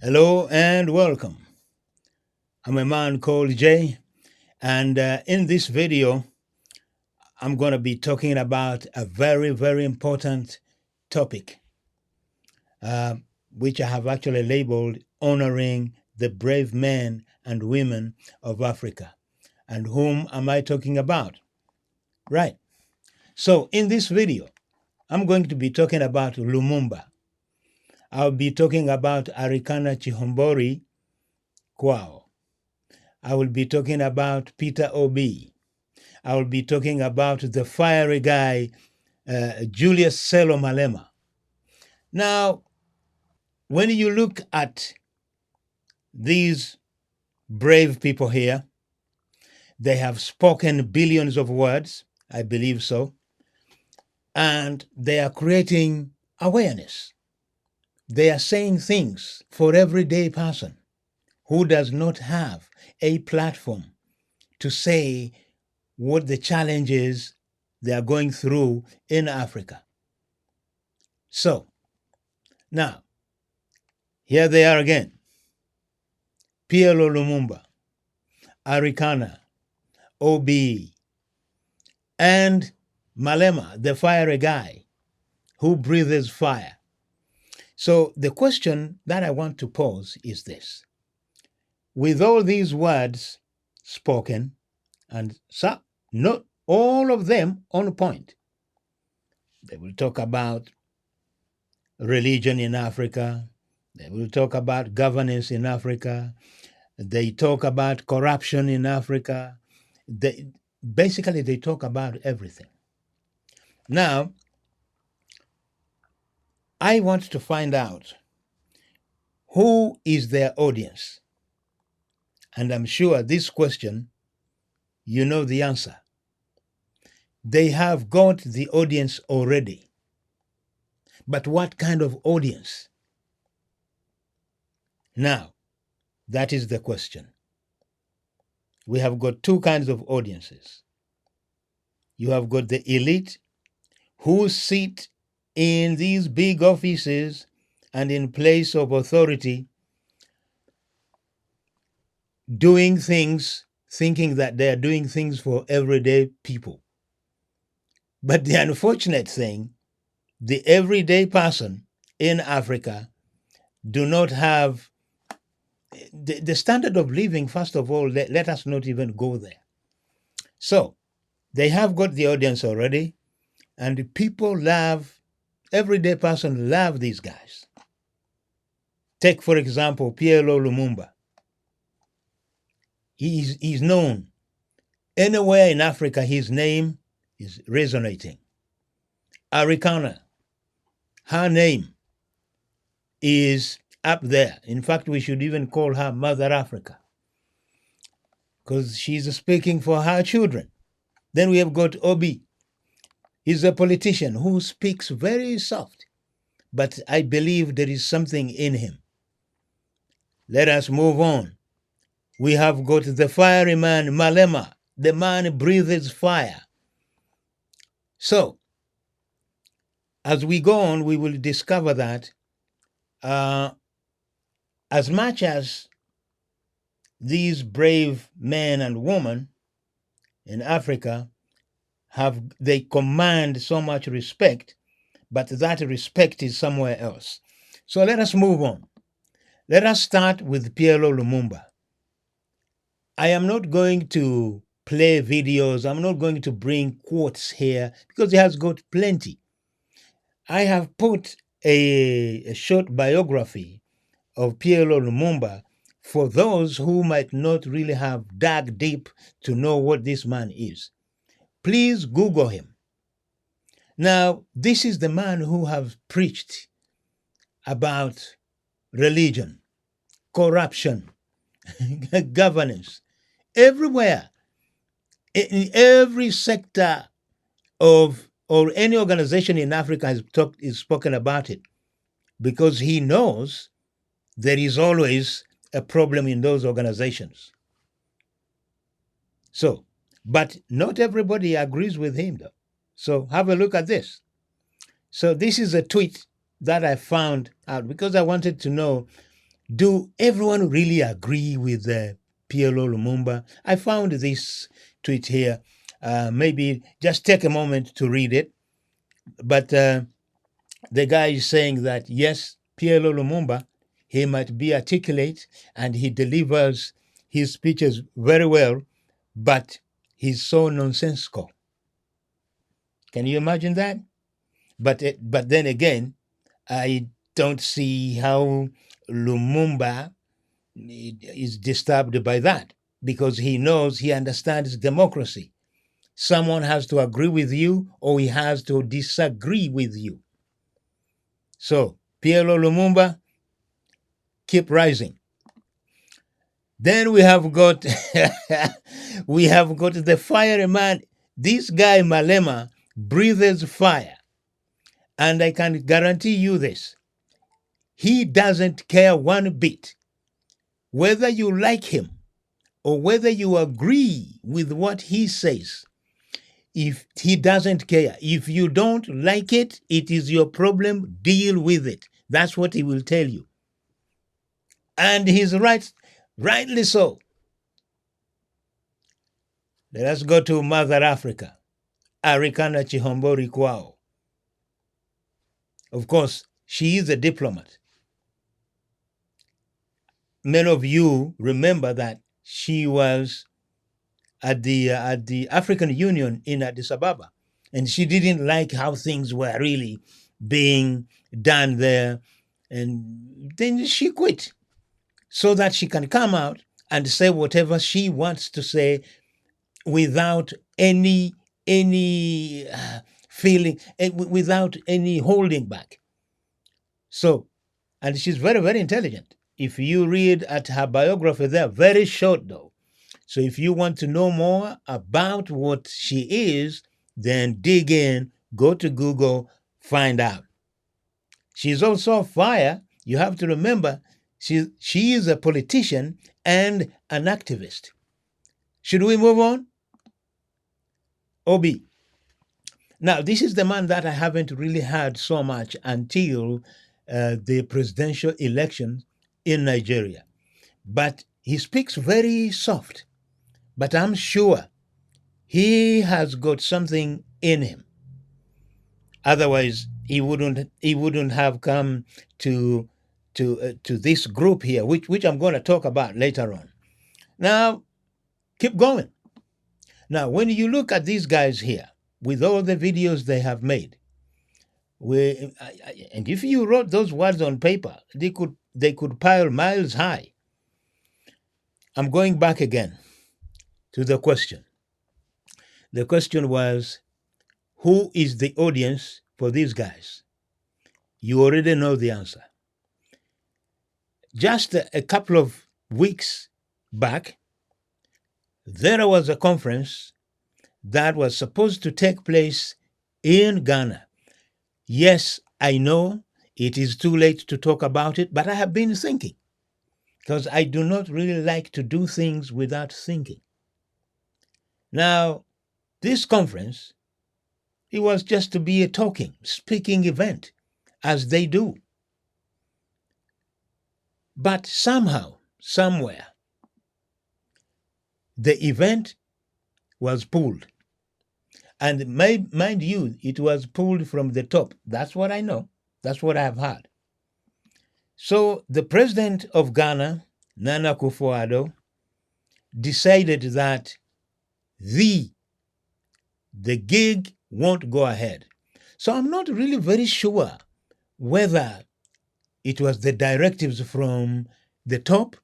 Hello and welcome. I'm a man called Jay, and in this video, I'm going to be talking about a very, very important topic, uh, which I have actually labeled Honoring the Brave Men and Women of Africa. And whom am I talking about? Right. So, in this video, I'm going to be talking about Lumumba. I'll be talking about Arikana Chihombori-Quao. I will be talking about Peter Obi. I will be talking about the fiery guy, Julius Sello Malema. Now, when you look at these brave people here, they have spoken billions of words, I believe so, and they are creating awareness. They are saying things for everyday person who does not have a platform to say what the challenges they are going through in Africa. So, now, here they are again. PLO Lumumba, Arikana, Obi, and Malema, the fiery guy who breathes fire. So the question that I want to pose is this. With all these words spoken, and not all of them on point, they will talk about religion in Africa, they will talk about governance in Africa, they talk about corruption in Africa. Basically, they talk about everything. Now, I want to find out who is their audience. And I'm sure this question, you know the answer. They have got the audience already. But what kind of audience? Now, that is the question. We have got two kinds of audiences. You have got the elite who sit in these big offices and in place of authority, doing things, thinking that they are doing things for everyday people. But the unfortunate thing, the everyday person in Africa do not have the standard of living. First of all, let us not even go there. So they have got the audience already, and people love, everyday person love these guys. Take, for example, PLO Lumumba. He's known. Anywhere in Africa, his name is resonating. Arikana, her name is up there. In fact, we should even call her Mother Africa because she's speaking for her children. Then we have got Obi. He's a politician who speaks very soft, but I believe there is something in him. Let us move on. We have got the fiery man, Malema. The man breathes fire. So, as we go on, we will discover that as much as these brave men and women in Africa they command so much respect, but that respect is somewhere else. So let us move on. Let us start with PLO Lumumba. I am not going to play videos. I'm not going to bring quotes here because he has got plenty. I have put a short biography of PLO Lumumba for those who might not really have dug deep to know what this man is. Please Google him. Now, this is the man who have preached about religion, corruption, governance, everywhere, in every sector of or any organization in Africa is spoken about it, because he knows there is always a problem in those organizations. So, but not everybody agrees with him though. So have a look at this. So this is a tweet that I found out because I wanted to know Do everyone really agree with PLO Lumumba? I found this tweet here. Maybe just take a moment to read it. But the guy is saying that yes, PLO Lumumba, he might be articulate and he delivers his speeches very well, but he's so nonsensical. Can you imagine that? But then again, I don't see how Lumumba is disturbed by that because he knows, he understands democracy. Someone has to agree with you or he has to disagree with you. So, PLO Lumumba, keep rising. Then we have got we have got the fiery man. This guy Malema breathes fire. And I can guarantee you this. He doesn't care one bit whether you like him or whether you agree with what he says. If he doesn't care, if you don't like it, it is your problem, deal with it. That's what he will tell you. And he's right, rightly so. Let us go to Mother Africa, Arikana Chihombori-Quao. Of course, she is a diplomat. Many of you remember that she was at the African Union in Addis Ababa, and she didn't like how things were really being done there, and then she quit so that she can come out and say whatever she wants to say without any feeling, without any holding back. So, and she's very, very intelligent. If you read at her biography, they're very short though. So if you want to know more about what she is, then dig in, go to Google, find out. She's also a fire. You have to remember, she is a politician and an activist. Should we move on? Obi. Now, this is the man that I haven't really heard so much until the presidential election in Nigeria. But he speaks very soft. But I'm sure he has got something in him. Otherwise, he wouldn't have come to this group here, which I'm going to talk about later on. Now, keep going. Now, when you look at these guys here, with all the videos they have made, and if you wrote those words on paper, they could pile miles high. I'm going back again to the question. The question was, who is the audience for these guys? You already know the answer. Just a couple of weeks back, there was a conference that was supposed to take place in Ghana. Yes, I know it is too late to talk about it, but I have been thinking because I do not really like to do things without thinking. Now, this conference, it was just to be a speaking event, as they do. But somehow, somewhere, the event was pulled. And mind you, it was pulled from the top. That's what I know. That's what I have heard. So the president of Ghana, Nana Akufo-Addo, decided that the gig won't go ahead. So I'm not really very sure whether it was the directives from the top,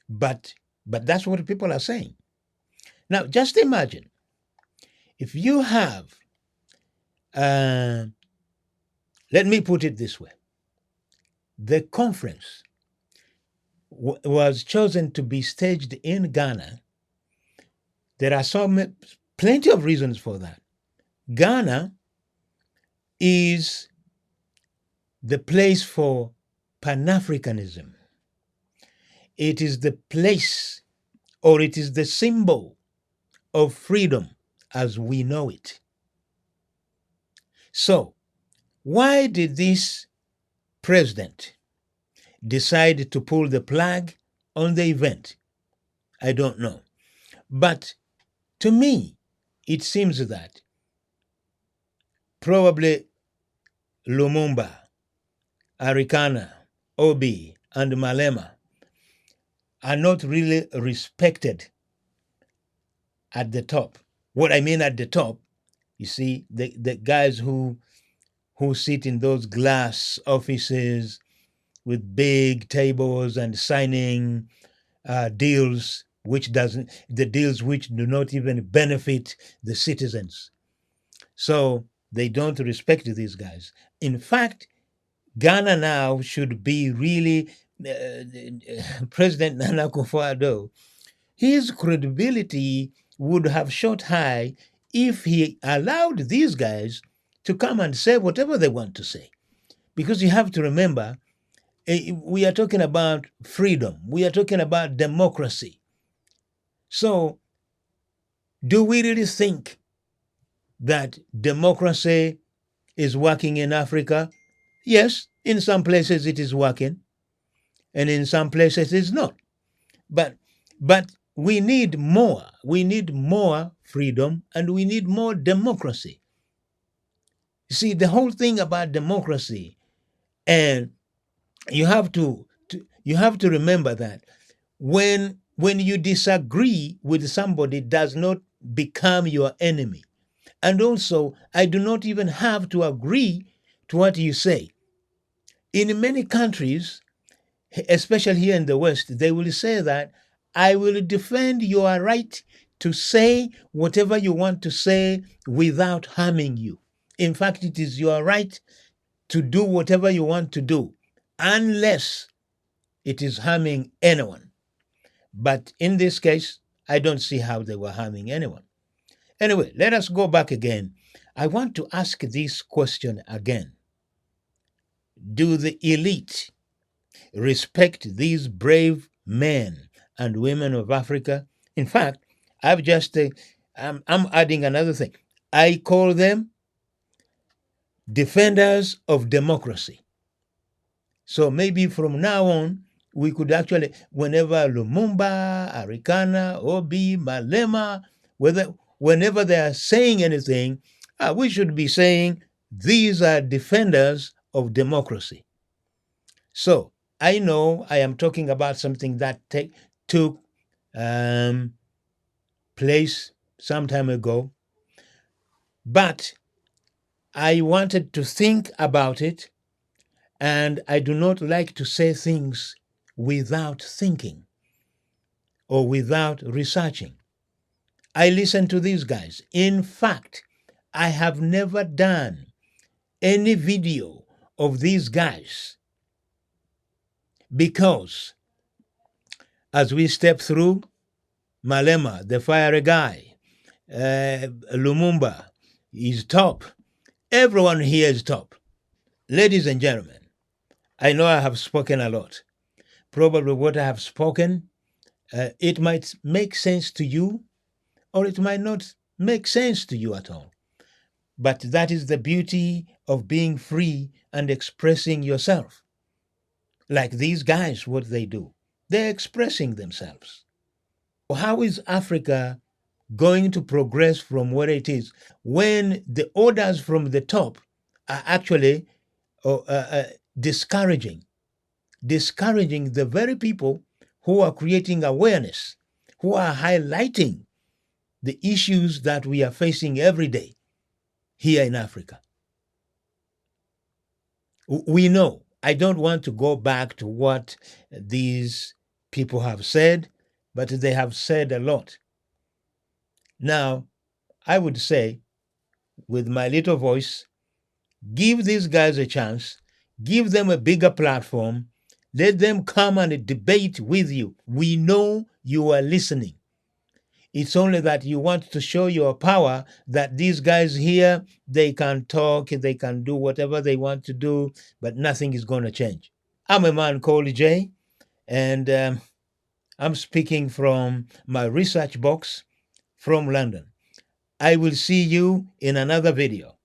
but that's what people are saying. Now, just imagine if you have, let me put it this way, the conference was chosen to be staged in Ghana. There are plenty of reasons for that. Ghana is the place for Pan-Africanism. It is the place, or it is the symbol of freedom as we know it. So, why did this president decide to pull the plug on the event. I don't know. But to me, it seems that probably Lumumba, Arikana, Obi, and Malema are not really respected at the top. What I mean at the top, you see, the guys who sit in those glass offices with big tables and signing deals which do not even benefit the citizens. So they don't respect these guys. In fact, Ghana now should be really President Nana Akufo-Addo. His credibility would have shot high if he allowed these guys to come and say whatever they want to say. Because you have to remember, we are talking about freedom. We are talking about democracy. So, do we really think that democracy is working in Africa? Yes, in some places it is working, and in some places it's not. But we need more. We need more freedom, and we need more democracy. You see, the whole thing about democracy, and you have to remember that when you disagree with somebody, it does not become your enemy. And also, I do not even have to agree to what you say. In many countries, especially here in the West, they will say that I will defend your right to say whatever you want to say without harming you. In fact, it is your right to do whatever you want to do, unless it is harming anyone. But in this case, I don't see how they were harming anyone. Anyway, let us go back again. I want to ask this question again. Do the elite respect these brave men and women of Africa? In fact, I've just, I'm adding another thing. I call them defenders of democracy. So maybe from now on, we could actually, whenever Lumumba, Arikana, Obi, Malema, whenever they are saying anything, we should be saying these are defenders of democracy. So I know I am talking about something that took place some time ago, but I wanted to think about it, and I do not like to say things without thinking or without researching. I listen to these guys. In fact, I have never done any video of these guys because as we step through, Malema, the fiery guy, Lumumba is top. Everyone here is top. Ladies and gentlemen, I know I have spoken a lot. Probably what I have spoken, it might make sense to you, or it might not make sense to you at all. But that is the beauty of being free and expressing yourself. Like these guys, what they do, they're expressing themselves. How is Africa going to progress from where it is when the orders from the top are actually discouraging the very people who are creating awareness, who are highlighting the issues that we are facing every day here in Africa? We know. I don't want to go back to what these people have said, but they have said a lot. Now, I would say, with my little voice, give these guys a chance, give them a bigger platform, let them come and debate with you. We know you are listening. It's only that you want to show your power, that these guys here, they can talk, they can do whatever they want to do, but nothing is going to change. I'm a man called Jay, and I'm speaking from my research box from London. I will see you in another video.